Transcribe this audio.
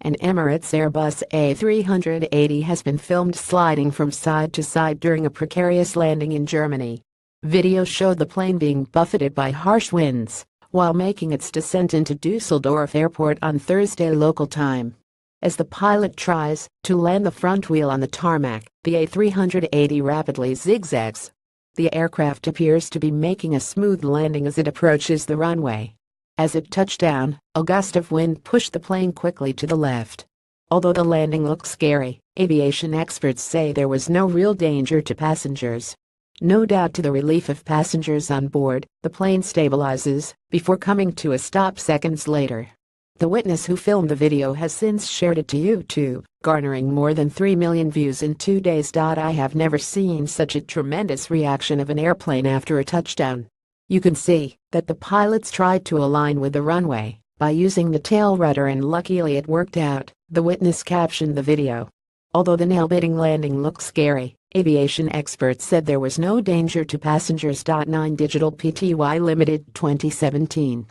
An Emirates Airbus A380 has been filmed sliding from side to side during a precarious landing in Germany. Video showed the plane being buffeted by harsh winds while making its descent into Dusseldorf Airport on Thursday local time. As the pilot tries to land the front wheel on the tarmac, the A380 rapidly zigzags. The aircraft appears to be making a smooth landing as it approaches the runway. As it touched down, a gust of wind pushed the plane quickly to the left. Although the landing looked scary, aviation experts say there was no real danger to passengers. No doubt to the relief of passengers on board, the plane stabilizes before coming to a stop seconds later. The witness who filmed the video has since shared it to YouTube, garnering more than 3 million views in 2 days. I have never seen such a tremendous reaction of an airplane after a touchdown. You can see that the pilots tried to align with the runway by using the tail rudder, and luckily it worked out, the witness captioned the video. Although the nail-biting landing looked scary, aviation experts said there was no danger to passengers. 9 Digital Pty Limited 2017